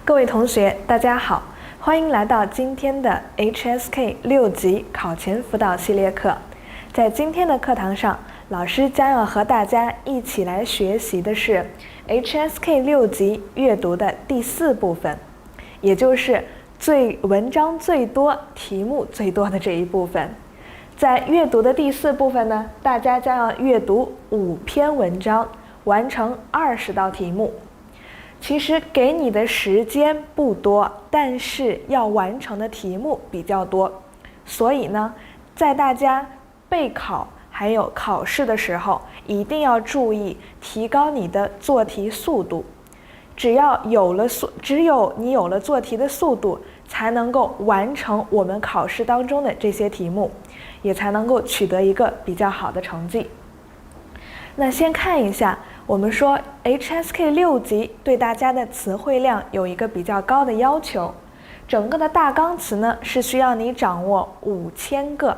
各位同學，大家好，歡迎來到今天的 HSK 6級考前輔導系列課。在今天的課堂上，老師將要和大家一起來學習的是 HSK 6級閱讀的第4部分，也就是文章最多、題目最多的這一部分。在閱讀的第4部分呢，大家將要閱讀5篇文章，完成20道題目。其實給你的時間不多，但是要完成的題目比較多，所以呢，在大家備考還有考試的時候，一定要注意提高你的做題速度。只有你有了做題的速度，才能夠完成我們考試当中的這些题目，也才能夠取得一個比较好的成績。那先看一下，我們說 HSK 6級对大家的詞彙量有一個比較高的要求，整個的大綱詞呢是需要你掌握5000個，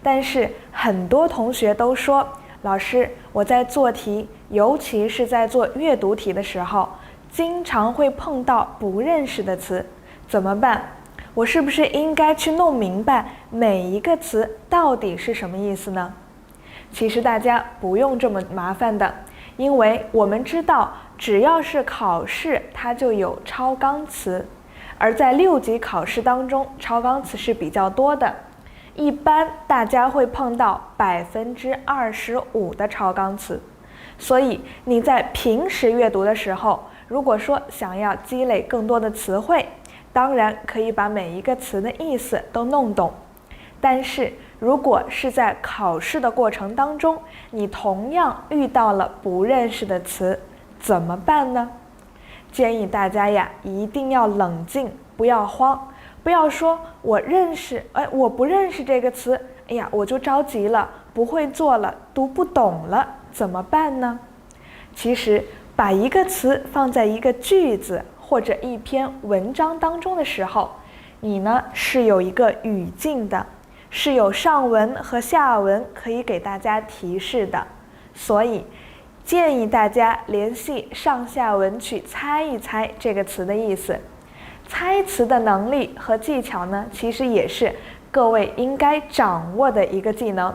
但是很多同學都說，老師，我在做題，尤其是在做閱讀題的時候，經常會碰到不認識的詞，怎麼辦？我是不是應該去弄明白每一個詞到底是什麼意思呢？其實大家不用這麼麻煩的，因為我們知道，只要是考試，它就有超綱詞，而在6級考試當中，超綱詞是比較多的，一般大家會碰到25%的超綱詞，所以你在平時閱讀的時候，如果說想要積累更多的詞彙，當然可以把每一個詞的意思都弄懂，但是如果是在考試的過程當中，你同樣遇到了不認識的詞，怎麼辦呢？建議大家呀，一定要冷靜，不要慌，不要說我不認識這個詞，我就着急了，不會做了，讀不懂了，怎麼辦呢？其實把一個詞放在一個句子或者一篇文章當中的時候，你呢是有一個語境的，是有上文和下文可以給大家提示的，所以建議大家聯繫上下文去猜一猜這個詞的意思。猜詞的能力和技巧呢，其實也是各位應該掌握的一個技能。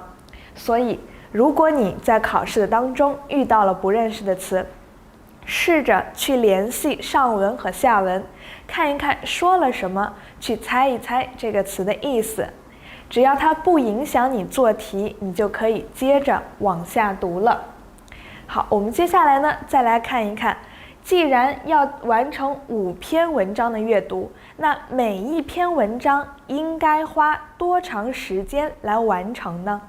所以如果你在考試的當中遇到了不認識的詞，試着去聯繫上文和下文，看一看說了什麼，去猜一猜這個詞的意思。只要它不影響你做題，你就可以接着往下讀了。好，我們接下來呢，再來看一看，既然要完成5篇文章的閱读，那每一篇文章應該花多長時間來完成呢？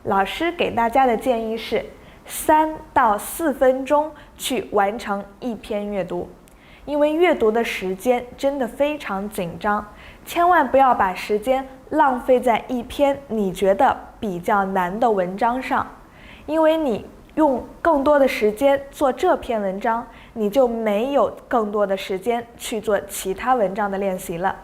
老師給大家的建議是3到4分鐘去完成一篇閱讀，因為閱讀的時間真的非常緊張，千萬不要把時間浪費在一篇你覺得比較難的文章上，因為你用更多的時間做這篇文章，你就沒有更多的時間去做其他文章的練習了。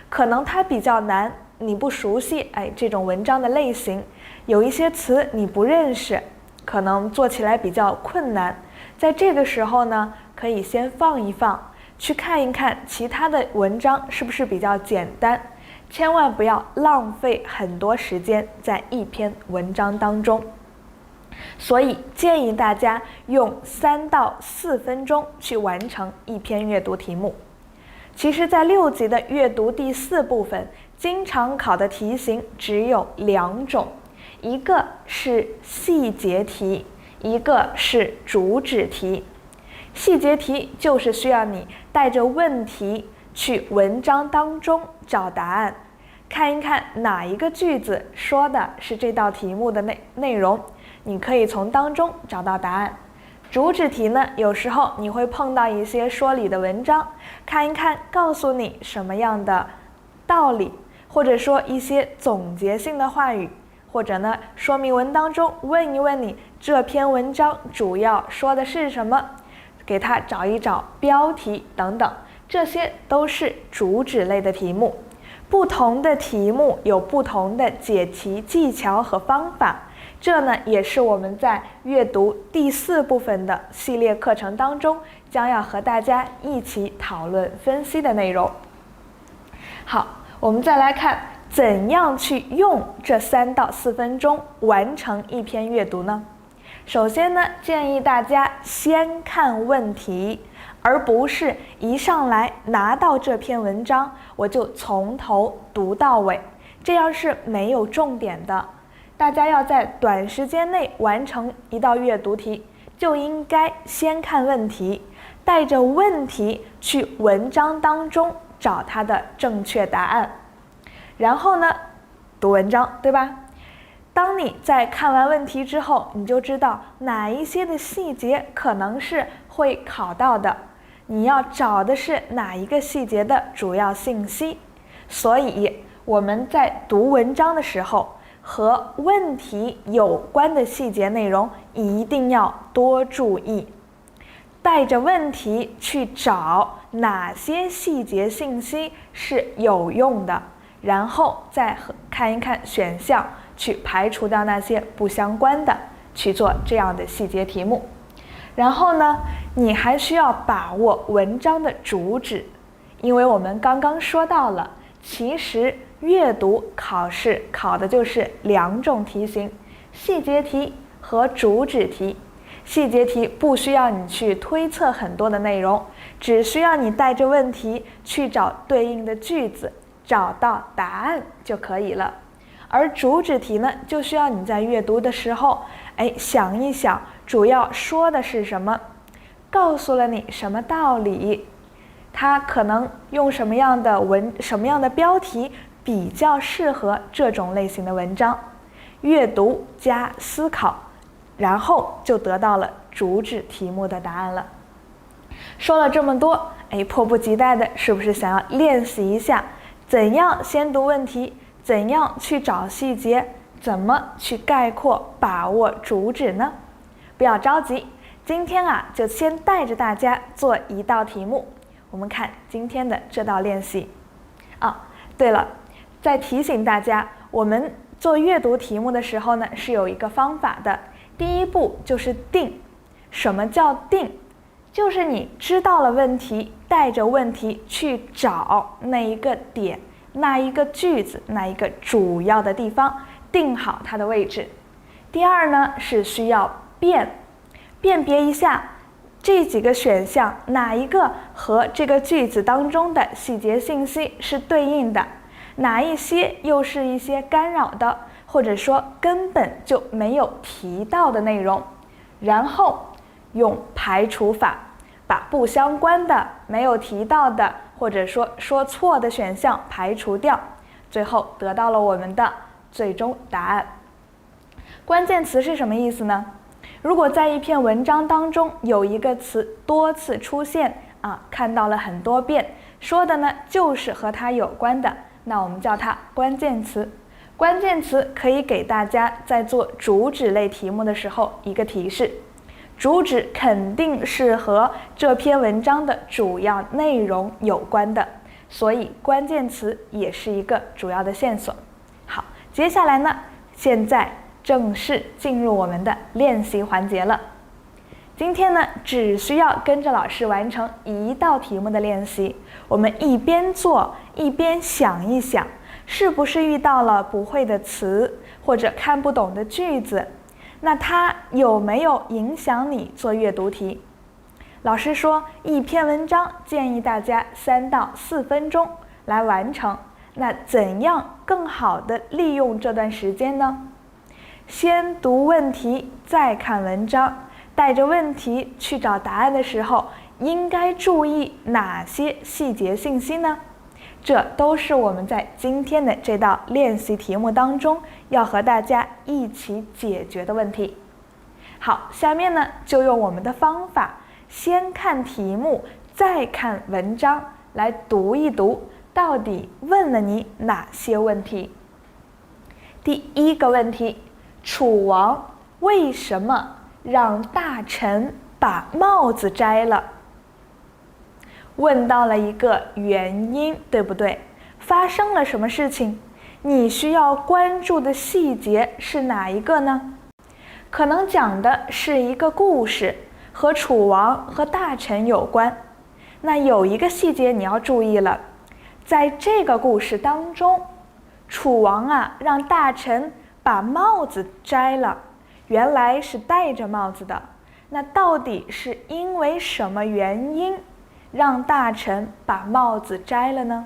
可能它比較難，你不熟悉這種文章的類型，有一些詞你不認識，可能做起來比較困難。在這個時候呢，可以先放一放，去看一看其他的文章是不是比較簡单，千萬不要浪費很多時間在一篇文章当中。所以建議大家用3到4分鐘去完成一篇閱讀題目。其實在6級的閱讀第4部分，經常考的題型只有2種，一個是細節題，一個是主旨題。細節題就是需要你帶着問題去文章當中找答案，看一看哪一個句子說的是這道題目的內容，你可以從當中找到答案。主旨題呢，有時候你會碰到一些說理的文章，看一看告訴你什麼樣的道理，或者說一些總結性的話語，或者呢說明文當中問一問你這篇文章主要說的是什麼，給它找一找標題等等，這些都是主旨類的題目。不同的題目有不同的解题技巧和方法，這呢也是我們在閱讀第4部分的系列課程當中將要和大家一起討論分析的內容。好，我們再來看怎樣去用這3到4分鐘完成一篇閱讀呢？首先呢，建議大家先看問題，而不是一上來拿到這篇文章我就從頭讀到尾，這樣是沒有重點的。大家要在短時間內完成一道閱讀題，就應該先看問題，帶着問題去文章當中找它的正確答案，然後呢，讀文章，對吧？當你在看完問題之後，你就知道哪一些的細節可能是會考到的，你要找的是哪一個細節的主要信息。所以我們在讀文章的時候，和問題有關的細節內容一定要多注意，帶着問題去找哪些細節信息是有用的，然後再看一看選項，去排除掉那些不相關的，去做這樣的細節題目。然後呢，你還需要把握文章的主旨，因为我們剛剛說到了，其實閱讀考試考的就是2種題型，細節題和主旨題。細節題不需要你去推測很多的內容，只需要你帶着問題去找對應的句子，找到答案就可以了。而主旨題呢，就需要你在閱讀的時候，想一想主要說的是什麼，告訴了你什麼道理，它可能用什麼樣的標題比較適合這種類型的文章。閱讀加思考，然後就得到了主旨題目的答案了。說了這麼多，迫不及待的是不是想要練習一下怎樣先讀問題，怎樣去找細節，怎麼去概括把握主旨呢？不要着急，今天就先帶着大家做一道題目。我們看今天的這道練習。對了，再提醒大家，我們做閱讀題目的時候呢，是有一個方法的。第一步就是定。什麼叫定？就是你知道了問題，帶着問題去找那一個點，那一個句子，那一個主要的地方，定好它的位置。第二呢，是需要辨別一下這幾個選項哪一個和這個句子當中的細節信息是對應的，哪一些又是一些干擾的，或者說根本就沒有提到的內容，然後用排除法把不相關的、沒有提到的，或者說錯的選項排除掉，最後得到了我們的最終答案。關鍵詞是什麼意思呢？如果在一篇文章當中有一個詞多次出現看到了很多遍，說的呢就是和它有關的，那我們叫它關鍵詞。關鍵詞可以給大家在做主旨類題目的時候一個提示，主旨肯定是和這篇文章的主要內容有關的，所以關鍵詞也是一個主要的線索。好，接下來呢，現在正式進入我們的練習環節了。今天呢，只需要跟着老師完成一道題目的練習，我們一邊做一邊想一想，是不是遇到了不會的詞或者看不懂的句子，那它有沒有影響你做閱讀題？老師說一篇文章建議大家3到4分鐘來完成，那怎樣更好的利用這段時間呢？先讀問題，再看文章，帶着問題去找答案的時候，應該注意哪些細節信息呢？這都是我們在今天的這道練習題目當中要和大家一起解決的問題。好，下面呢就用我們的方法，先看題目，再看文章，來讀一讀到底問了你哪些問題。第一個問題，楚王為什麼讓大臣把帽子摘了？問到了一個原因，對不對？發生了什麼事情？你需要關注的細節是哪一個呢？可能講的是一個故事，和楚王和大臣有關。那有一個細節你要注意了，在這個故事當中，楚王讓大臣把帽子摘了，原來是戴着帽子的。那到底是因為什麼原因讓大臣把帽子摘了呢？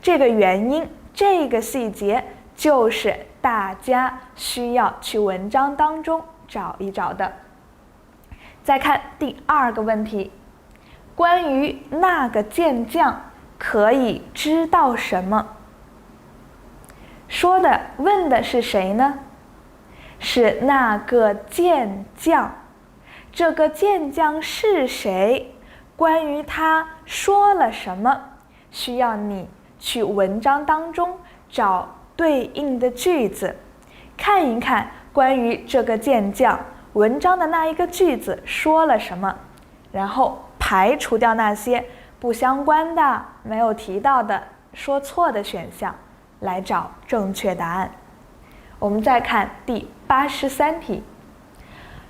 這個原因，這個細節就是大家需要去文章當中找一找的。再看第2個問題，關於那個健將可以知道什麼？問的是誰呢？是那個健將。這個健將是誰？關於他說了什麼？需要你去文章當中找對應的句子，看一看關於這個健將文章的那一個句子說了什麼，然後排除掉那些不相關的、沒有提到的、說錯的選項，來找正確答案。我們再看第83題，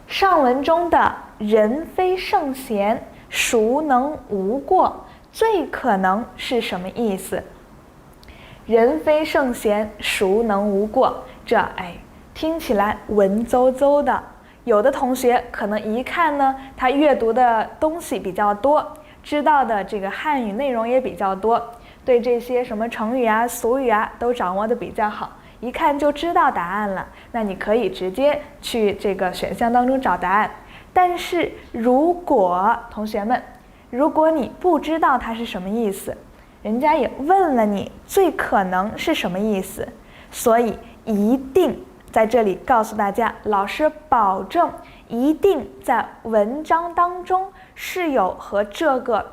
上文中的人非圣賢，孰能無過，最可能是什麼意思？人非聖賢，孰能無過，這聽起來文縐縐的。有的同學可能一看呢，他閱讀的東西比較多，知道的這個漢語內容也比較多，對這些什麼成語俗語都掌握的比較好，一看就知道答案了。那你可以直接去這個選項當中找答案。但是如果同學們，如果你不知道它是什麼意思，人家也問了你最可能是什麼意思，所以一定在這裡告訴大家，老師保證一定在文章當中是有和這個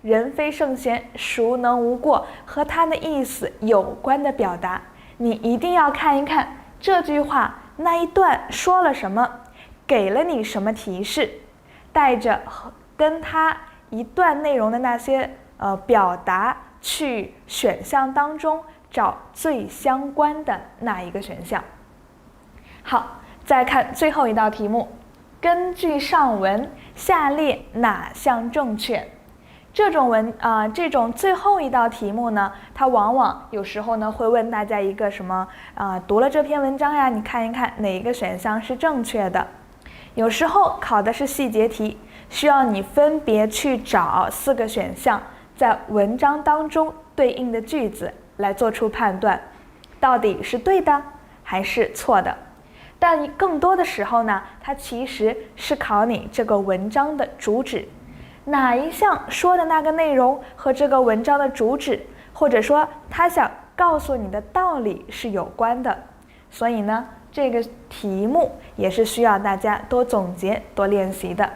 人非聖賢，孰能無過和它的意思有關的表達。你一定要看一看這句話那一段說了什麼，給了你什麼提示，帶着跟它一段內容的那些表達去選項當中找最相關的那一個選項。好，再看最後一道題目，根據上文，下列哪項正確？這種最後一道題目呢，它往往有時候呢會問大家一個什麼讀了這篇文章呀，你看一看哪一個選項是正確的。有時候考的是細節題，需要你分別去找4個選項，在文章當中對應的句子來做出判斷，到底是對的還是錯的。但更多的時候呢，它其實是考你這個文章的主旨，哪一項說的那個內容和這個文章的主旨，或者說他想告訴你的道理是有關的。所以呢，這個題目也是需要大家多總結多練習的。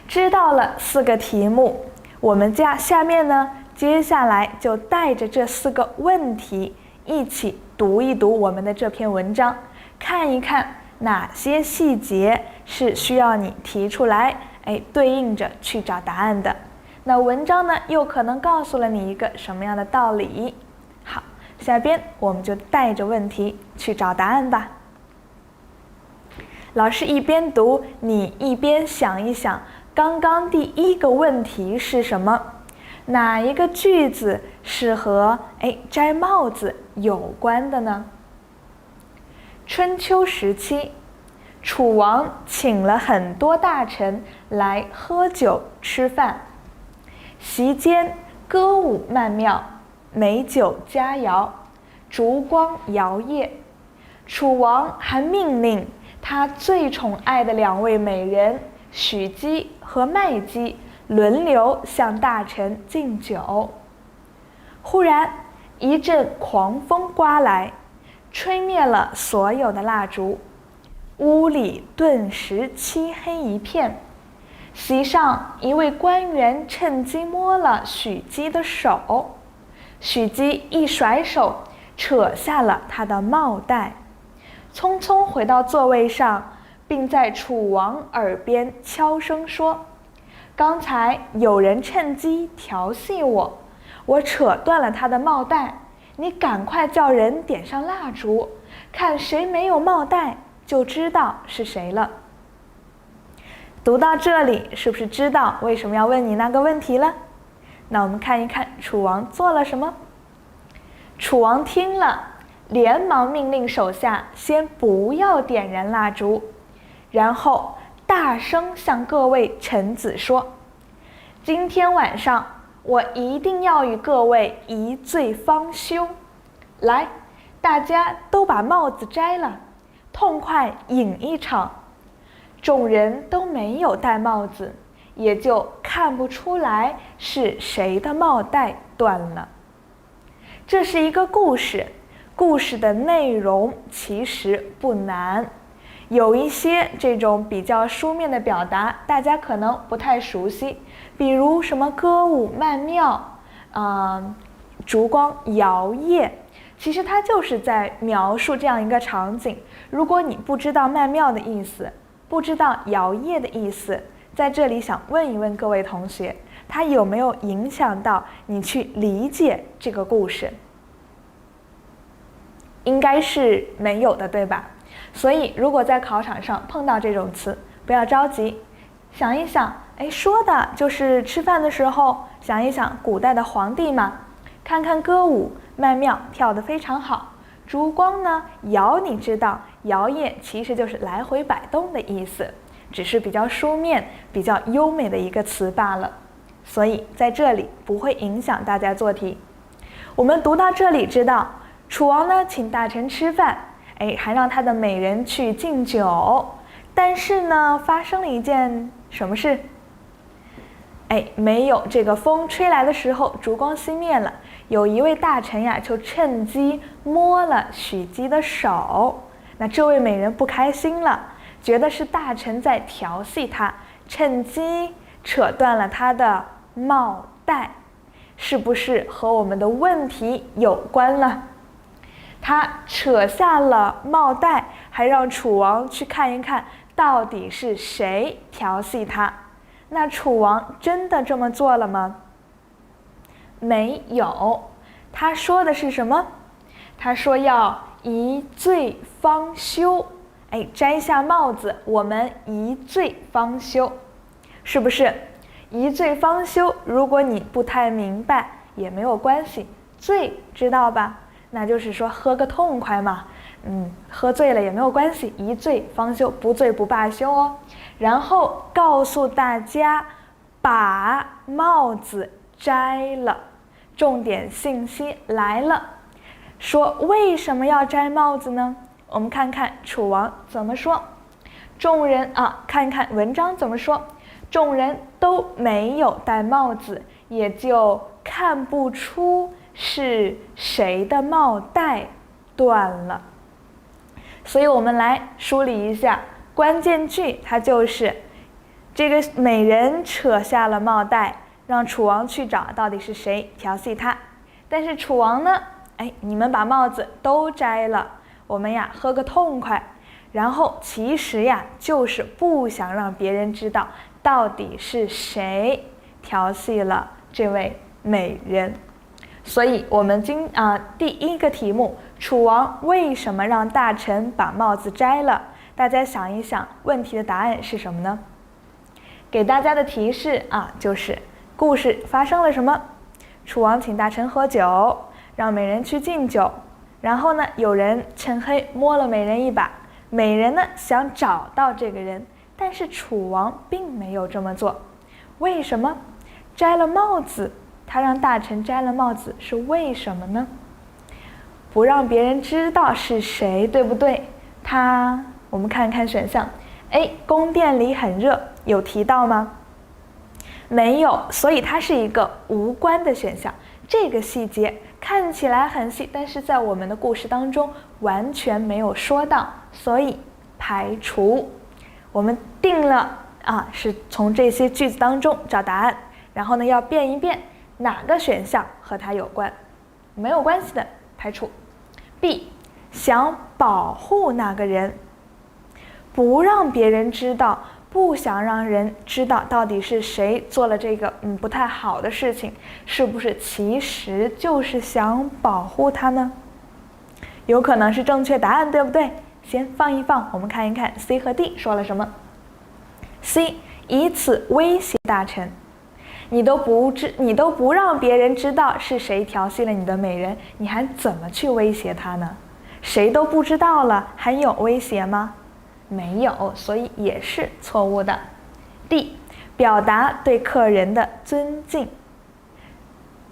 知道了4個題目，我們下面呢，接下來就帶着這4個問題一起讀一讀我們的這篇文章，看一看哪些細節是需要你提出来，對應着去找答案的。那文章呢，又可能告訴了你一個什麼樣的道理？好，下邊我們就帶着問題去找答案吧。老師一邊讀，你一邊想一想，剛剛第1個問題是什麼？哪一個句子是和摘帽子有關的呢？春秋時期，楚王請了很多大臣來喝酒吃飯，席間歌舞曼妙，美酒佳肴，燭光搖曳。楚王還命令他最寵愛的2位美人許姬和麥姬輪流向大臣敬酒。忽然一陣狂風颳來，吹滅了所有的蠟燭，屋裡頓時漆黑一片。席上一位官員趁機摸了許姬的手，許姬一甩手，扯下了他的帽帶，匆匆回到座位上，並在楚王耳邊悄聲說：“剛才有人趁機調戲我，我扯斷了他的帽帶，你趕快叫人點上蠟燭，看誰沒有帽帶，就知道是誰了。讀到這裡，是不是知道為什麼要問你那個問題了？那我們看一看楚王做了什麼。楚王聽了，連忙命令手下先不要點燃蠟燭，然後大聲向各位臣子說：今天晚上我一定要與各位一醉方休。來，大家都把帽子摘了，痛快飲一場。眾人都沒有戴帽子，也就看不出來是誰的帽帶斷了。這是一個故事，故事的內容其實不難，有一些這種比較書面的表達，大家可能不太熟悉，比如什麼歌舞曼妙，燭光搖曳，其實它就是在描述這樣一個場景。如果你不知道曼妙的意思，不知道摇曳的意思，在這裡想問一問各位同學，它有沒有影響到你去理解這個故事？應該是沒有的，对吧？所以如果在考场上碰到這種詞，不要着急，想一想，說的就是吃飯的時候，想一想古代的皇帝嘛，看看歌舞曼妙，跳得非常好。燭光呢，搖，你知道搖曳其實就是來回擺動的意思，只是比較書面比較優美的一個詞罷了，所以在這裡不會影響大家做題。我們讀到這裡知道楚王呢請大臣吃飯，還讓他的美人去敬酒，但是呢發生了一件什麼事？沒有，這個風吹來的時候燭光熄滅了，有一位大臣呀就趁機摸了許姬的手，那這位美人不開心了，覺得是大臣在調戲她，趁機扯斷了她的帽帶，是不是和我們的問題有關了？他扯下了帽帶，還讓楚王去看一看到底是誰調戲他。那楚王真的這麼做了嗎？沒有，他說的是什麼？他說要一醉方休，摘下帽子，我們一醉方休，是不是？一醉方休，如果你不太明白也沒有關係，醉知道吧？那就是說喝個痛快嘛，喝醉了也沒有關係，一醉方休，不醉不罷休哦。然後告訴大家，把帽子摘了。重點信息來了，說為什麼要摘帽子呢？我們看看楚王怎麼說。眾人看看文章怎麼說，眾人都沒有戴帽子，也就看不出是誰的帽帶斷了。所以我們來梳理一下關鍵句，它就是這個美人扯下了帽帶，讓楚王去找到底是誰調戲他。但是楚王呢，你們把帽子都摘了，我們呀喝個痛快。然後其實呀就是不想讓別人知道到底是誰調戲了這位美人。所以我們第一個題目，楚王為什麼讓大臣把帽子摘了？大家想一想，問題的答案是什麼呢？給大家的提示就是故事發生了什麼？楚王請大臣喝酒，讓美人去敬酒，然後呢，有人趁黑摸了美人一把，美人呢想找到這個人，但是楚王並沒有這麼做。為什麼？摘了帽子，他讓大臣摘了帽子是為什麼呢？不讓別人知道是誰，對不对？我們看看選項。宮殿裡很熱，有提到嗎？沒有，所以它是一個無關的選項。這個細節看起來很細，但是在我們的故事當中完全沒有說到，所以排除。我們定了是從這些句子當中找答案，然後呢要辨一辨哪個選項和它有關，沒有關係的排除。B， 想保護那個人，不讓別人知道，不想讓人知道到底是誰做了這個不太好的事情，是不是其實就是想保護他呢？有可能是正確答案，對不對？先放一放，我們看一看 C 和 D 說了什麼。C 以此威脅大臣，你都不讓別人知道是誰調戲了你的美人，你還怎麼去威脅他呢？誰都不知道了，還有威脅嗎？沒有，所以也是錯誤的。D 表達對客人的尊敬，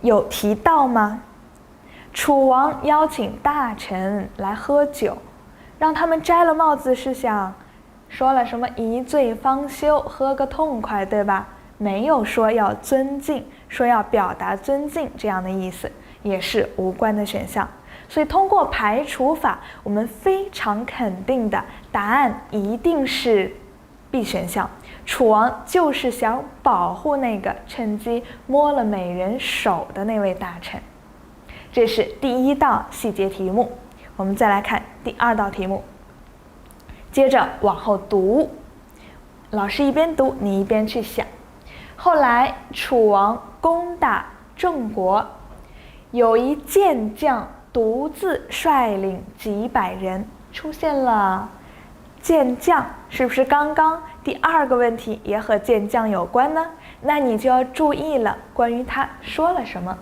有提到嗎？楚王邀請大臣來喝酒，讓他們摘了帽子，是想說了什麼一醉方休，喝個痛快，對吧？沒有說要尊敬，說要表達尊敬這樣的意思，也是無關的選項。所以通過排除法，我們非常肯定的答案一定是 B 選項。楚王就是想保護那個趁機摸了美人手的那位大臣。這是第一道細節題目，我們再來看第二道題目。接着往後讀，老師一邊讀，你一邊去想。後來楚王攻打郑國，有一健將獨自率領幾百人，出現了健將，是不是剛剛第二個問題也和健將有關呢？那你就要注意了，關於他說了什麼。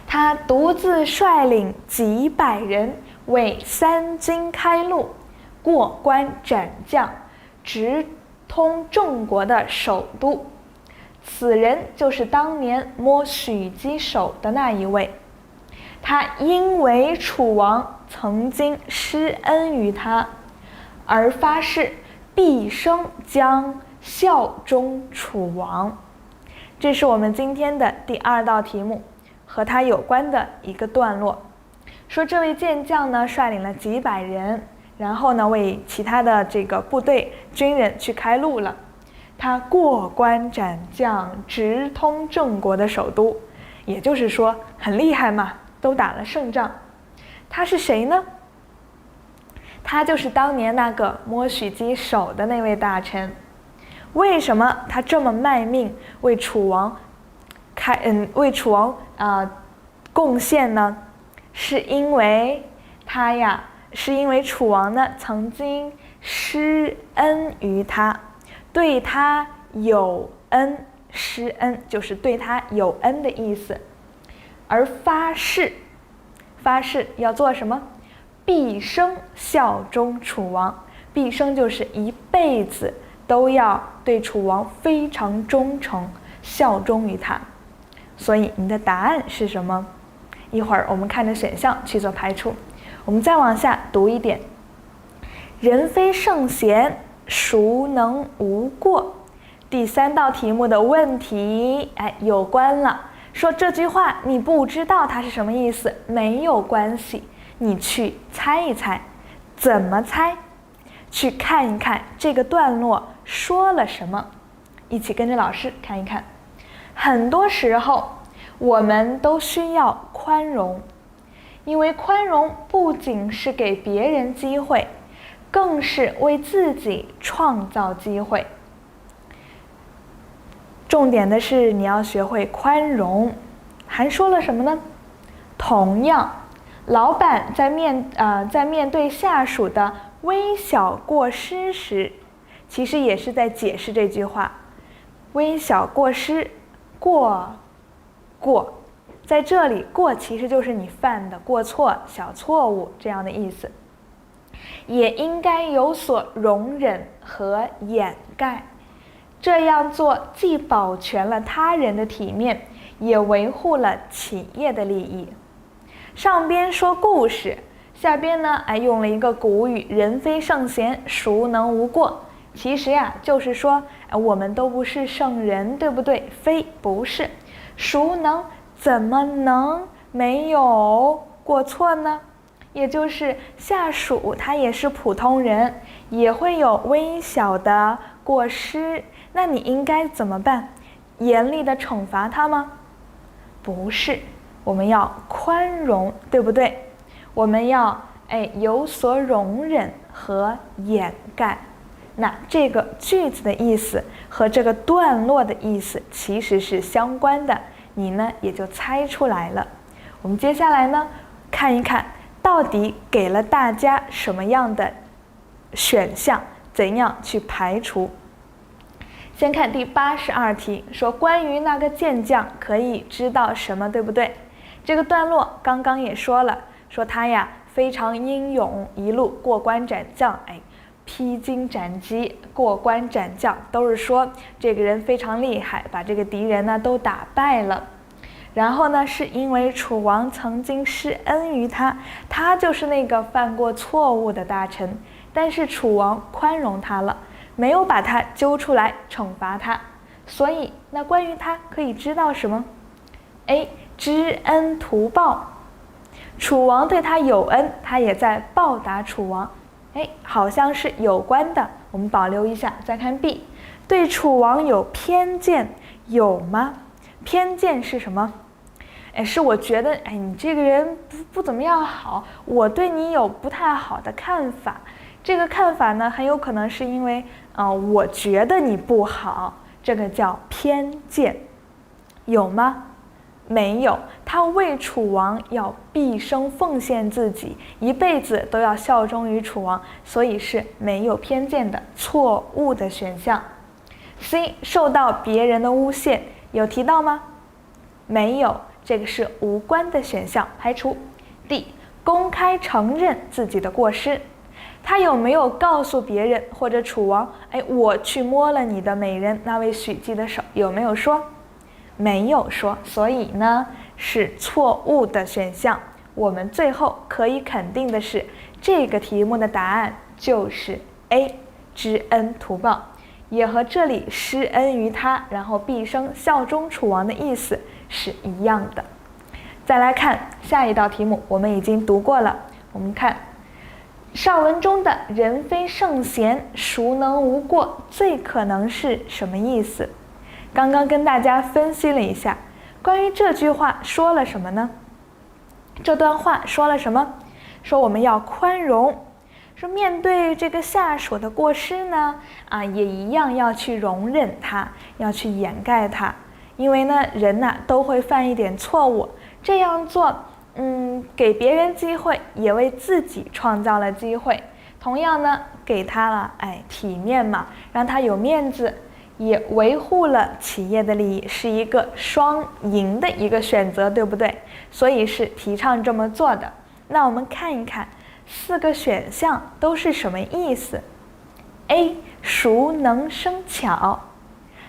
他獨自率領幾百人為三軍開路，過關斬將，直通鄭國的首都。此人就是當年摸許姬手的那一位。他因為楚王曾經施恩於他，而發誓畢生將效忠楚王。這是我們今天的第二道題目，和他有關的一個段落。說這位健將呢，率領了幾百人，然後呢為其他的這個部隊軍人去開路了。他過關斬將，直通鄭國的首都，也就是說很厲害嘛，都打了勝仗。他是誰呢？他就是當年那個摸許姬手的那位大臣。為什麼他這麼賣命為楚王貢獻呢？是因為楚王呢曾經施恩於他，對他有恩，施恩就是对他有恩的意思。而发誓要做什麼？畢生效忠楚王，畢生就是一輩子都要對楚王非常忠誠，效忠於他。所以你的答案是什麼？一會兒我們看着選項去做排除。我們再往下讀一點。人非聖賢，孰能無過？第三道題目的問題有關了。說這句話你不知道它是什麼意思，沒有關係，你去猜一猜。怎麼猜？去看一看這個段落說了什麼，一起跟着老師看一看。很多時候我們都需要寬容，因為寬容不僅是給別人機會，更是為自己創造機會。重點的是你要學會寬容。還說了什麼呢？同樣，老闆在面對下屬的微小過失時，其實也是在解釋這句話。微小過失，過，在這裡過其實就是你犯的過錯、小錯誤這樣的意思。也應該有所容忍和掩蓋。這樣做既保全了他人的體面，也維護了企業的利益。上邊說故事，下邊呢用了一個古語，人非聖賢，孰能無過？其實呀，就是說我們都不是聖人，對不對？非不是，孰能怎麼能沒有過錯呢？也就是下屬他也是普通人，也會有微小的過失。那你應該怎麼辦？嚴厲的懲罰他嗎？不是，我們要寬容，對不對？我們要有所容忍和掩蓋。那這個句子的意思和這個段落的意思其實是相關的，你呢也就猜出來了。我們接下來呢看一看到底給了大家什麼樣的選項，怎樣去排除？先看第82題，說關於那個健將可以知道什麼，對不對？這個段落剛剛也說了，說他呀非常英勇，一路過關斬將，披荊斬棘，過關斬將，都是說這個人非常厲害，把這個敵人呢都打敗了。然後呢，是因為楚王曾經施恩於他，他就是那個犯過錯誤的大臣，但是楚王寬容他了，沒有把他揪出來懲罰他。所以那關於他可以知道什麼？ A. 知恩圖報，楚王對他有恩，他也在報答楚王，好像是有關的，我們保留一下。再看 B， 對楚王有偏見，有嗎？偏見是什麼？是我覺得你這個人不怎麼樣好，我對你有不太好的看法。這個看法呢，很有可能是因為我覺得你不好，這個叫偏見。有嗎？沒有，他為楚王要畢生奉獻自己，一輩子都要效忠於楚王，所以是沒有偏見的錯誤的選項。C. 受到別人的誣陷，有提到嗎？沒有，這個是無關的選項，排除。D. 公開承認自己的過失，他有沒有告訴別人或者楚王，我去摸了你的美人那位許姬的手，有沒有說？沒有說，所以呢是錯誤的選項。我們最後可以肯定的是，這個題目的答案就是 A， 知恩圖報，也和這裡施恩於他，然後畢生效忠楚王的意思是一樣的。再來看下一道題目，我們已經讀過了。我們看上文中的人非圣賢，孰能無過，最可能是什麼意思？剛剛跟大家分析了一下，關於這句話說了什麼呢？這段話說了什麼？說我們要寬容，說面對這個下屬的過失呢，也一樣要去容忍它，要去掩蓋它，因為呢，人吶都會犯一點錯誤，這樣做，給別人機會，也為自己創造了機會，同樣呢，給他了體面嘛，讓他有面子。也維護了企業的利益，是一個雙贏的一個選擇，對不對？所以是提倡這麼做的。那我們看一看4個選項都是什麼意思。A. 熟能生巧，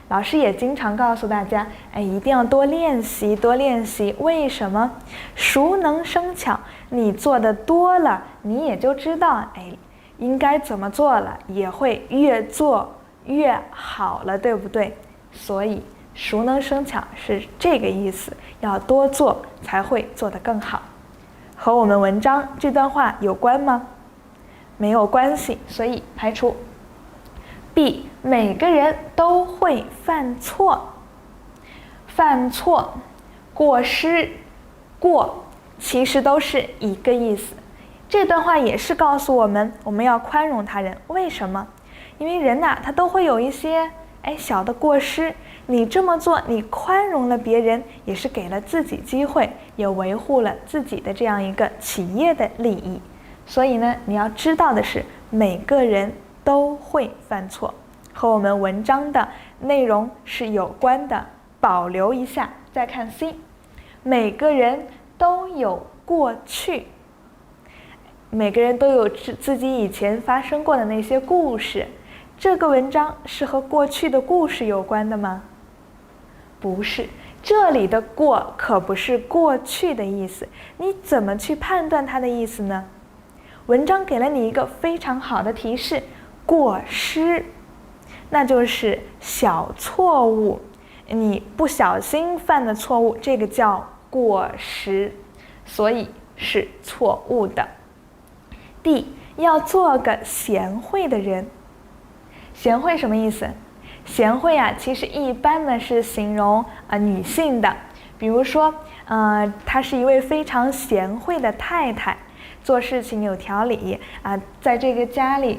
老師也經常告訴大家，一定要多練習，多練習。為什麼？熟能生巧，你做的多了，你也就知道，應該怎麼做了，也會越做越好了，對不对？所以熟能生巧是這個意思，要多做才會做得更好。和我們文章這段話有關嗎？沒有關係，所以排除。B. 每個人都會犯錯，犯錯、過失、過其實都是一個意思。這段話也是告訴我們要寬容他人。為什麼？因為人吶，他都會有一些小的過失，你這麼做，你寬容了別人，也是給了自己機會，也維護了自己的這樣一個企業的利益。所以呢，你要知道的是，每個人都會犯錯，和我們文章的內容是有關的，保留一下。再看 C， 每個人都有過去，每個人都有自己以前發生過的那些故事。這個文章是和過去的故事有關的嗎？不是，這裡的過可不是過去的意思，你怎麼去判斷它的意思呢？文章給了你一個非常好的提示，過失，那就是小錯誤，你不小心犯的錯誤，這個叫過失，所以是錯誤的。D， 要做個賢惠的人。賢惠什麼意思？賢惠其實一般呢是形容女性的，比如說她是一位非常賢惠的太太，做事情有條理在這個家裡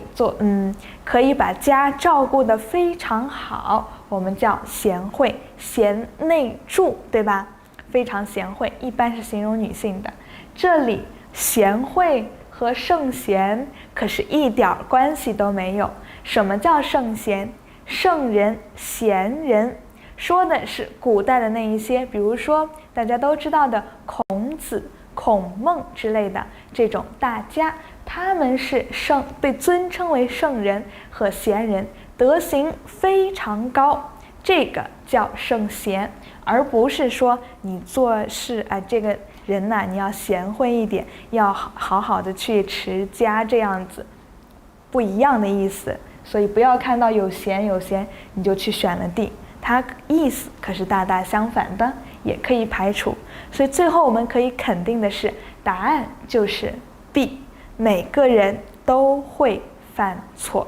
可以把家照顧得非常好，我們叫賢惠，賢內助，對吧？非常賢惠，一般是形容女性的。這裡賢惠和聖賢可是一點關係都沒有。什麼叫聖賢？聖人、賢人，說的是古代的那一些，比如說大家都知道的孔子、孔孟之類的這種大家，他們是被尊稱為聖人和賢人，德行非常高，這個叫聖賢，而不是說你做事這個人吶，你要賢惠一點，要好好的去持家，這樣子不一樣的意思。所以不要看到有賢你就去選了 D， 它意思可是大大相反的，也可以排除。所以最後我們可以肯定的是，答案就是 B， 每個人都會犯錯。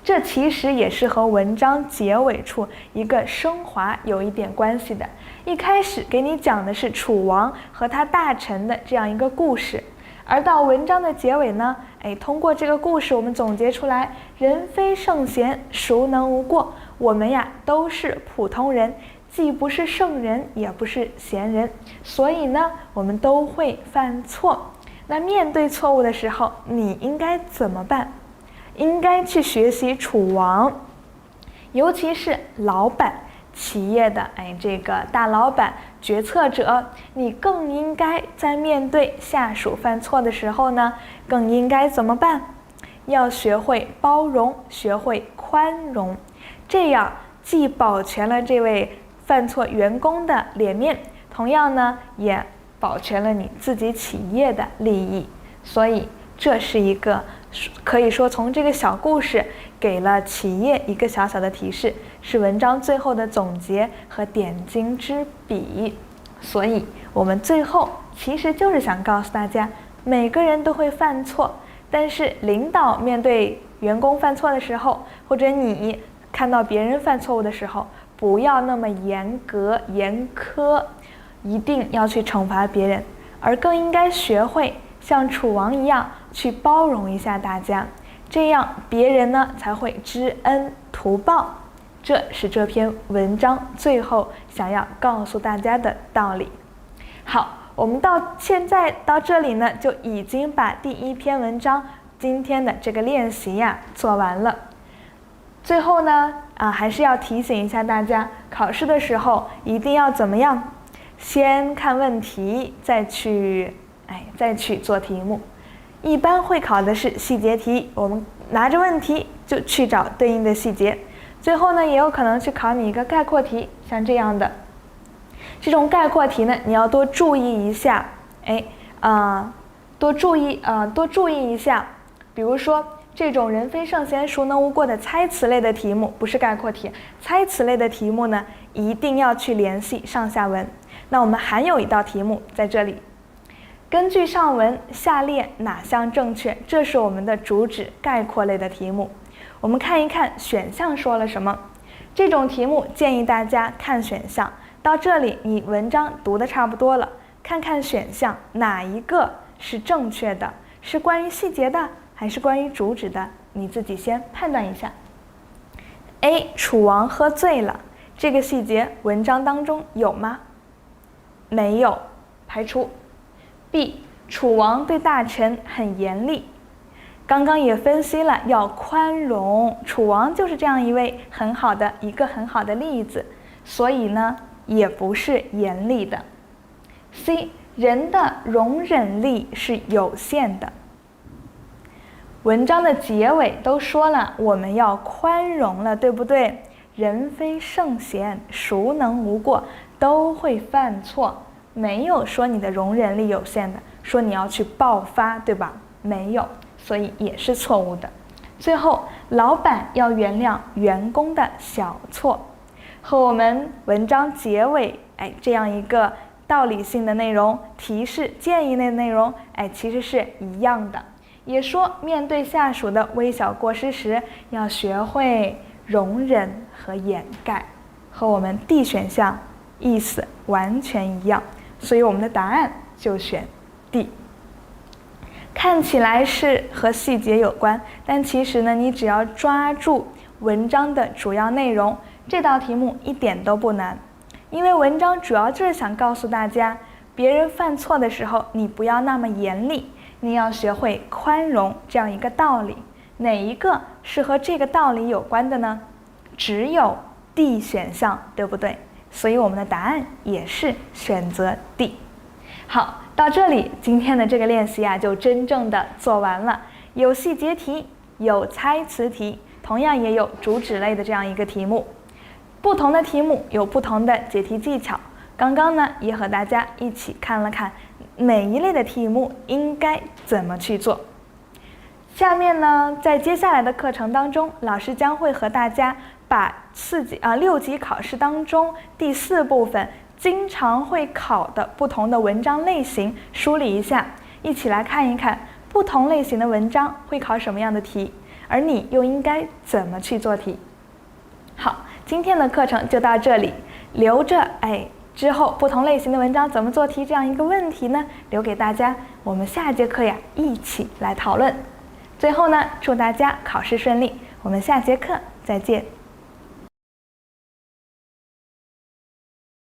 這其實也是和文章結尾處一個升華有一點關係的。一開始給你講的是楚王和他大臣的這樣一個故事，而到文章的結尾呢，通過這個故事我們總結出來，人非聖賢，孰能無過？我們呀都是普通人，既不是聖人，也不是賢人，所以呢，我們都會犯錯。那面對錯誤的時候，你應該怎麼辦？應該去學習楚王，尤其是老闆、企業的這個大老闆、決策者，你更應該在面對下屬犯錯的時候呢，更應該怎麼辦？要學會包容，學會寬容，這樣既保全了這位犯錯員工的臉面，同樣呢，也保全了你自己企業的利益。所以這是一個可以說從這個小故事給了企業一個小小的提示，是文章最後的總結和點睛之筆。所以我們最後其實就是想告訴大家，每個人都會犯錯，但是領導面對員工犯錯的時候，或者你看到別人犯錯誤的時候，不要那麼嚴格嚴苛，一定要去懲罰別人，而更應該學會像楚王一樣去包容一下大家，這樣別人呢才會知恩圖報。這是這篇文章最後想要告訴大家的道理。好，我們到现在到這裡呢，就已經把第一篇文章今天的這個練習呀做完了。最後呢，還是要提醒一下大家，考試的時候一定要怎麼樣？先看問題，再去做題目。一般會考的是細節題，我們拿着問題就去找對應的細節。最後呢，也有可能去考你一個概括題，像這樣的這種概括題呢，你要多注意一下，多注意一下。比如說這種人非聖賢，孰能無過的猜詞類的題目，不是概括題，猜詞類的題目呢，一定要去聯繫上下文。那我們還有一道題目在這裡。根據上文，下列哪項正確？這是我們的主旨概括類的題目。我們看一看選項說了什麼。這種題目建議大家看選項。到這裡，你文章讀得差不多了，看看選項哪一個是正確的，是關於細節的，還是關於主旨的？你自己先判斷一下。A. 楚王喝醉了，這個細節文章當中有嗎？沒有，排除。B. 楚王對大臣很嚴厲，剛剛也分析了要寬容，楚王就是這樣一個很好的例子，所以呢也不是嚴厲的。C. 人的容忍力是有限的，文章的結尾都說了我們要寬容了，對不對？人非聖賢，孰能無過？都會犯錯，沒有說你的容忍力有限的，說你要去爆發，對吧？沒有，所以也是錯誤的。最後，老闆要原諒員工的小錯，和我們文章結尾這樣一個道理性的內容、提示建議類的內容其實是一樣的。也說面對下屬的微小過失時，要學會容忍和掩蓋，和我們 D 選項意思完全一樣，所以我们的答案就選 D。看起來是和細節有關，但其實呢，你只要抓住文章的主要內容，這道題目一點都不難。因為文章主要就是想告訴大家，別人犯錯的時候，你不要那麼嚴厲，你要學會寬容這樣一個道理。哪一個是和這個道理有關的呢？只有 D 選項，對不對？所以我們的答案也是選擇 D。好，到這裡今天的這個練習就真正的做完了。有細節題，有猜詞題，同樣也有主旨類的這樣一個題目。不同的題目有不同的解題技巧。剛剛呢也和大家一起看了看每一類的題目應該怎麼去做。下面呢，在接下來的課程當中，老師將會和大家把6級考試當中第4部分經常會考的不同的文章類型梳理一下，一起來看一看不同類型的文章會考什麼樣的題，而你又應該怎麼去做題。好，今天的課程就到這裡，留着之後不同類型的文章怎麼做題這樣一個問題呢，留給大家，我們下節課一起來討論。最後呢，祝大家考試順利，我們下節課再見。